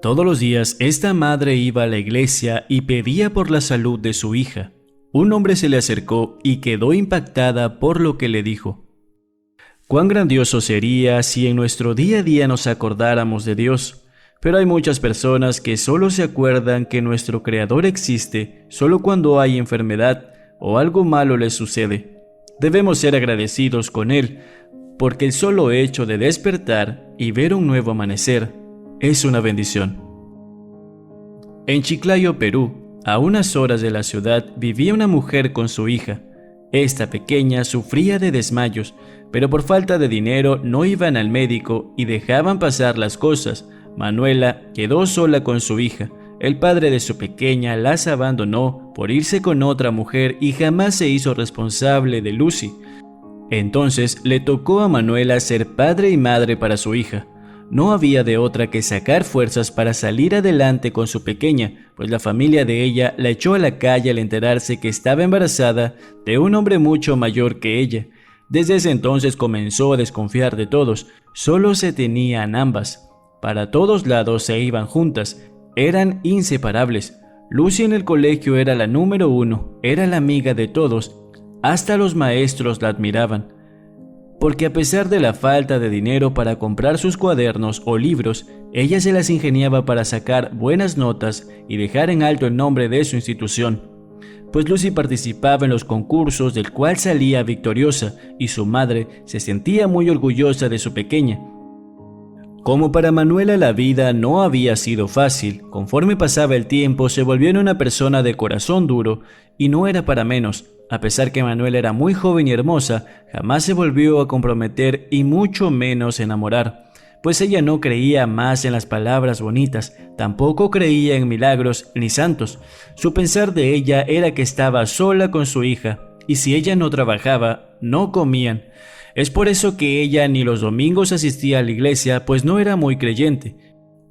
Todos los días esta madre iba a la iglesia y pedía por la salud de su hija. Un hombre se le acercó y quedó impactada por lo que le dijo. Cuán grandioso sería si en nuestro día a día nos acordáramos de Dios, pero hay muchas personas que solo se acuerdan que nuestro Creador existe solo cuando hay enfermedad o algo malo les sucede. Debemos ser agradecidos con Él, porque el solo hecho de despertar y ver un nuevo amanecer es una bendición. En Chiclayo, Perú, a unas horas de la ciudad, vivía una mujer con su hija. Esta pequeña sufría de desmayos, pero por falta de dinero no iban al médico y dejaban pasar las cosas. Manuela quedó sola con su hija. El padre de su pequeña las abandonó por irse con otra mujer y jamás se hizo responsable de Lucy. Entonces le tocó a Manuela ser padre y madre para su hija. No había de otra que sacar fuerzas para salir adelante con su pequeña, pues la familia de ella la echó a la calle al enterarse que estaba embarazada de un hombre mucho mayor que ella. Desde ese entonces comenzó a desconfiar de todos. Solo se tenían ambas. Para todos lados se iban juntas. Eran inseparables. Lucy en el colegio era la número 1, era la amiga de todos. Hasta los maestros la admiraban. Porque a pesar de la falta de dinero para comprar sus cuadernos o libros, ella se las ingeniaba para sacar buenas notas y dejar en alto el nombre de su institución. Pues Lucy participaba en los concursos del cual salía victoriosa y su madre se sentía muy orgullosa de su pequeña. Como para Manuela la vida no había sido fácil, conforme pasaba el tiempo se volvió en una persona de corazón duro y no era para menos. A pesar que Manuela era muy joven y hermosa, jamás se volvió a comprometer y mucho menos enamorar, pues ella no creía más en las palabras bonitas, tampoco creía en milagros ni santos. Su pensar de ella era que estaba sola con su hija, y si ella no trabajaba, no comían. Es por eso que ella ni los domingos asistía a la iglesia, pues no era muy creyente.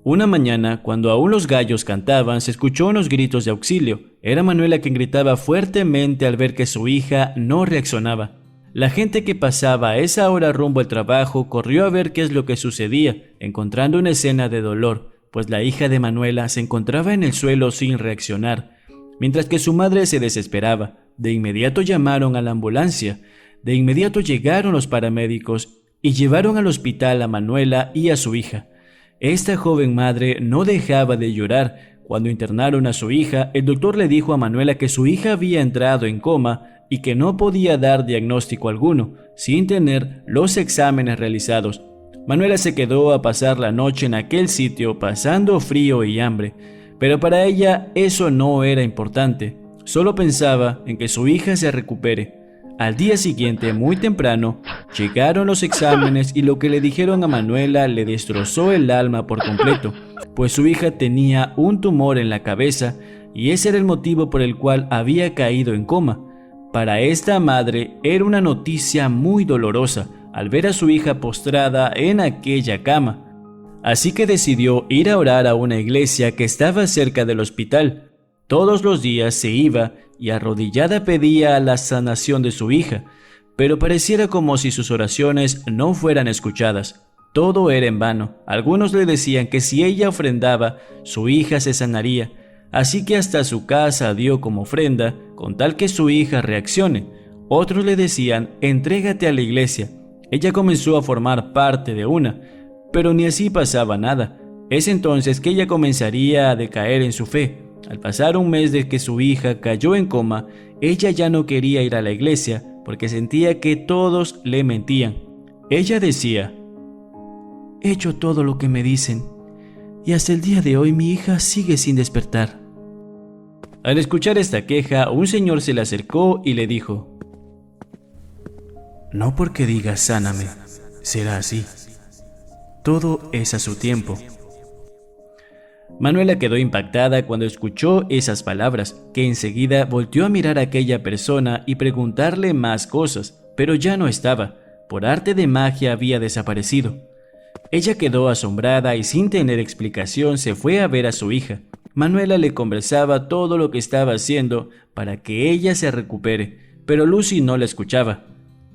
Una mañana, cuando aún los gallos cantaban, se escuchó unos gritos de auxilio. Era Manuela quien gritaba fuertemente al ver que su hija no reaccionaba. La gente que pasaba a esa hora rumbo al trabajo corrió a ver qué es lo que sucedía, encontrando una escena de dolor, pues la hija de Manuela se encontraba en el suelo sin reaccionar, mientras que su madre se desesperaba. De inmediato llamaron a la ambulancia. De inmediato llegaron los paramédicos y llevaron al hospital a Manuela y a su hija. Esta joven madre no dejaba de llorar. Cuando internaron a su hija, el doctor le dijo a Manuela que su hija había entrado en coma y que no podía dar diagnóstico alguno, sin tener los exámenes realizados. Manuela se quedó a pasar la noche en aquel sitio, pasando frío y hambre, pero para ella eso no era importante. Solo pensaba en que su hija se recupere. Al día siguiente, muy temprano, llegaron los exámenes y lo que le dijeron a Manuela le destrozó el alma por completo, pues su hija tenía un tumor en la cabeza y ese era el motivo por el cual había caído en coma. Para esta madre era una noticia muy dolorosa al ver a su hija postrada en aquella cama. Así que decidió ir a orar a una iglesia que estaba cerca del hospital. Todos los días se iba y arrodillada pedía la sanación de su hija, pero pareciera como si sus oraciones no fueran escuchadas. Todo era en vano. Algunos le decían que si ella ofrendaba, su hija se sanaría, así que hasta su casa dio como ofrenda, con tal que su hija reaccione. Otros le decían, entrégate a la iglesia. Ella comenzó a formar parte de una, pero ni así pasaba nada. Es entonces que ella comenzaría a decaer en su fe. Al pasar un mes de que su hija cayó en coma, ella ya no quería ir a la iglesia porque sentía que todos le mentían. Ella decía, he hecho todo lo que me dicen y hasta el día de hoy mi hija sigue sin despertar. Al escuchar esta queja, un señor se le acercó y le dijo, no porque digas sáname, será así. Todo es a su tiempo. Manuela quedó impactada cuando escuchó esas palabras, que enseguida volteó a mirar a aquella persona y preguntarle más cosas, pero ya no estaba. Por arte de magia había desaparecido. Ella quedó asombrada y sin tener explicación se fue a ver a su hija. Manuela le conversaba todo lo que estaba haciendo para que ella se recupere, pero Lucy no la escuchaba.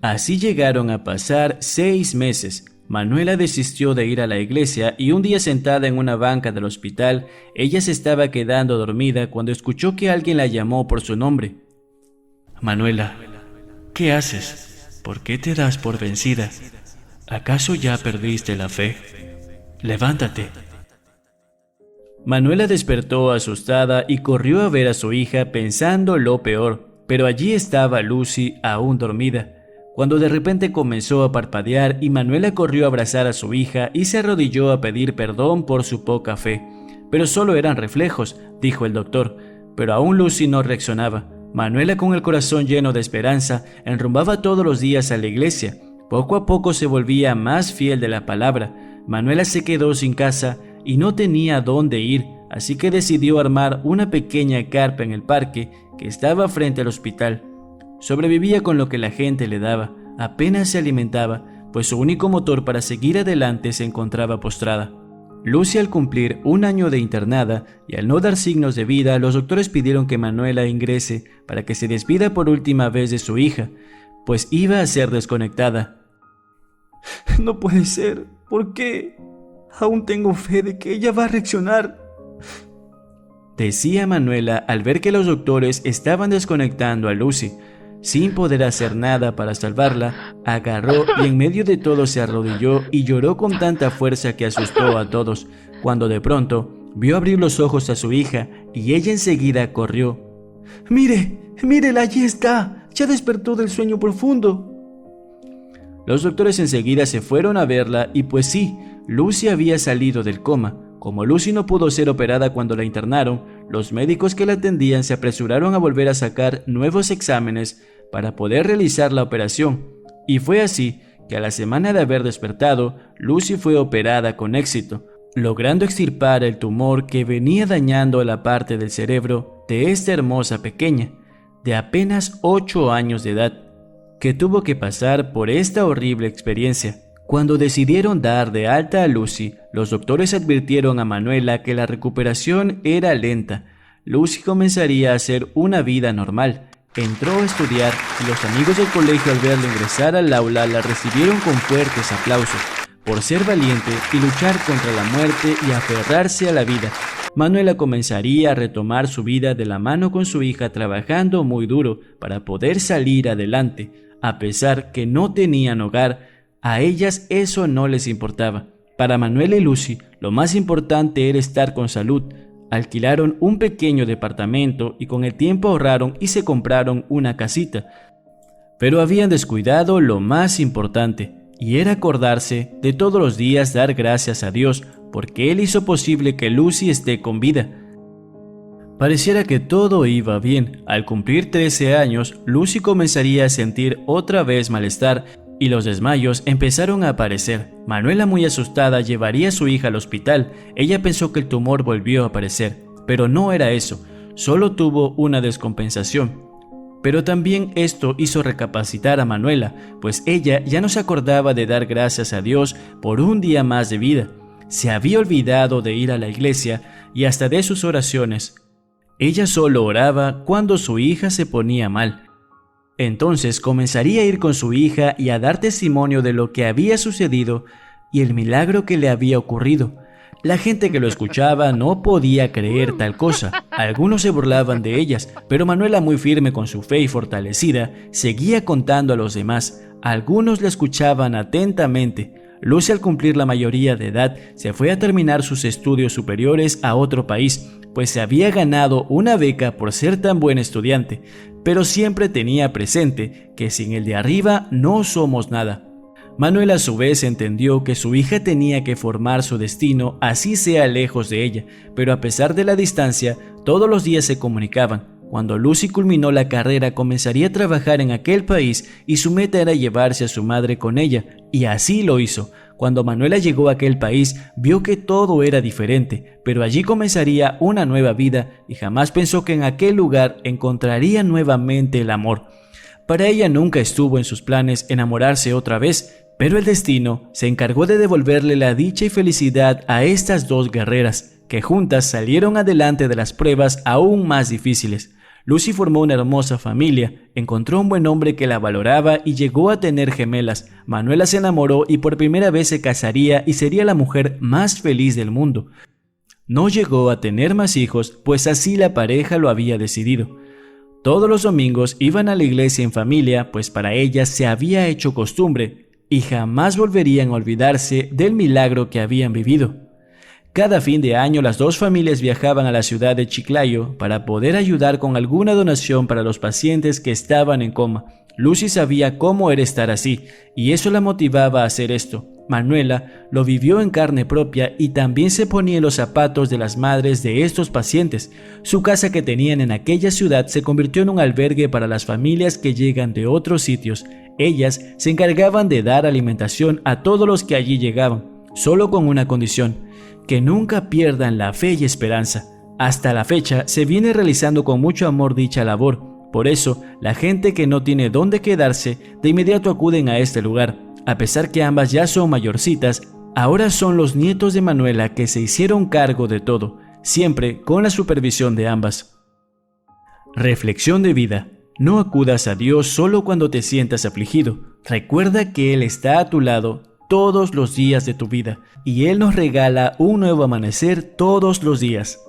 Así llegaron a pasar 6 meses. Manuela desistió de ir a la iglesia y un día sentada en una banca del hospital, ella se estaba quedando dormida cuando escuchó que alguien la llamó por su nombre. Manuela, ¿qué haces? ¿Por qué te das por vencida? ¿Acaso ya perdiste la fe? Levántate. Manuela despertó asustada y corrió a ver a su hija pensando lo peor, pero allí estaba Lucy aún dormida, cuando de repente comenzó a parpadear y Manuela corrió a abrazar a su hija y se arrodilló a pedir perdón por su poca fe. Pero solo eran reflejos, dijo el doctor, pero aún Lucy no reaccionaba. Manuela, con el corazón lleno de esperanza, enrumbaba todos los días a la iglesia. Poco a poco se volvía más fiel de la palabra. Manuela se quedó sin casa y no tenía dónde ir, así que decidió armar una pequeña carpa en el parque que estaba frente al hospital. Sobrevivía con lo que la gente le daba, apenas se alimentaba, pues su único motor para seguir adelante se encontraba postrada. Lucy, al cumplir un año de internada y al no dar signos de vida, los doctores pidieron que Manuela ingrese para que se despida por última vez de su hija, pues iba a ser desconectada. No puede ser, ¿por qué? Aún tengo fe de que ella va a reaccionar, decía Manuela al ver que los doctores estaban desconectando a Lucy. Sin poder hacer nada para salvarla, agarró y en medio de todo se arrodilló y lloró con tanta fuerza que asustó a todos, cuando de pronto vio abrir los ojos a su hija y ella enseguida corrió. ¡Mírela, allí está! ¡Ya despertó del sueño profundo! Los doctores enseguida se fueron a verla y pues sí, Lucy había salido del coma. Como Lucy no pudo ser operada cuando la internaron, los médicos que la atendían se apresuraron a volver a sacar nuevos exámenes para poder realizar la operación. Y fue así que a la semana de haber despertado, Lucy fue operada con éxito, logrando extirpar el tumor que venía dañando la parte del cerebro de esta hermosa pequeña, de apenas 8 años de edad, que tuvo que pasar por esta horrible experiencia. Cuando decidieron dar de alta a Lucy, los doctores advirtieron a Manuela que la recuperación era lenta. Lucy comenzaría a hacer una vida normal. Entró a estudiar y los amigos del colegio, al verla ingresar al aula, la recibieron con fuertes aplausos por ser valiente y luchar contra la muerte y aferrarse a la vida. Manuela comenzaría a retomar su vida de la mano con su hija, trabajando muy duro para poder salir adelante. A pesar que no tenían hogar, a ellas eso no les importaba. Para Manuela y Lucy, lo más importante era estar con salud. Alquilaron un pequeño departamento y con el tiempo ahorraron y se compraron una casita. Pero habían descuidado lo más importante, y era acordarse de todos los días dar gracias a Dios, porque Él hizo posible que Lucy esté con vida. Pareciera que todo iba bien. Al cumplir 13 años, Lucy comenzaría a sentir otra vez malestar y los desmayos empezaron a aparecer. Manuela, muy asustada, llevaría a su hija al hospital. Ella pensó que el tumor volvió a aparecer, pero no era eso, solo tuvo una descompensación. Pero también esto hizo recapacitar a Manuela, pues ella ya no se acordaba de dar gracias a Dios por un día más de vida. Se había olvidado de ir a la iglesia y hasta de sus oraciones. Ella solo oraba cuando su hija se ponía mal. Entonces comenzaría a ir con su hija y a dar testimonio de lo que había sucedido y el milagro que le había ocurrido. La gente que lo escuchaba no podía creer tal cosa. Algunos se burlaban de ellas, pero Manuela, muy firme con su fe y fortalecida, seguía contando a los demás. Algunos la escuchaban atentamente. Lucy, al cumplir la mayoría de edad, se fue a terminar sus estudios superiores a otro país, pues se había ganado una beca por ser tan buen estudiante, pero siempre tenía presente que sin el de arriba no somos nada. Manuela, a su vez, entendió que su hija tenía que formar su destino, así sea lejos de ella, pero a pesar de la distancia, todos los días se comunicaban. Cuando Lucy culminó la carrera, comenzaría a trabajar en aquel país y su meta era llevarse a su madre con ella, y así lo hizo. Cuando Manuela llegó a aquel país, vio que todo era diferente, pero allí comenzaría una nueva vida y jamás pensó que en aquel lugar encontraría nuevamente el amor. Para ella nunca estuvo en sus planes enamorarse otra vez, pero el destino se encargó de devolverle la dicha y felicidad a estas dos guerreras, que juntas salieron adelante de las pruebas aún más difíciles. Lucy formó una hermosa familia, encontró un buen hombre que la valoraba y llegó a tener gemelas. Manuela se enamoró y por primera vez se casaría y sería la mujer más feliz del mundo. No llegó a tener más hijos, pues así la pareja lo había decidido. Todos los domingos iban a la iglesia en familia, pues para ellas se había hecho costumbre, y jamás volverían a olvidarse del milagro que habían vivido. Cada fin de año las dos familias viajaban a la ciudad de Chiclayo para poder ayudar con alguna donación para los pacientes que estaban en coma. Lucy sabía cómo era estar así, y eso la motivaba a hacer esto. Manuela lo vivió en carne propia y también se ponía en los zapatos de las madres de estos pacientes. Su casa que tenían en aquella ciudad se convirtió en un albergue para las familias que llegan de otros sitios. Ellas se encargaban de dar alimentación a todos los que allí llegaban, solo con una condición: que nunca pierdan la fe y esperanza. Hasta la fecha se viene realizando con mucho amor dicha labor. Por eso, la gente que no tiene dónde quedarse, de inmediato acuden a este lugar. A pesar que ambas ya son mayorcitas, ahora son los nietos de Manuela que se hicieron cargo de todo, siempre con la supervisión de ambas. Reflexión de vida. No acudas a Dios solo cuando te sientas afligido. Recuerda que Él está a tu lado todos los días de tu vida y Él nos regala un nuevo amanecer todos los días.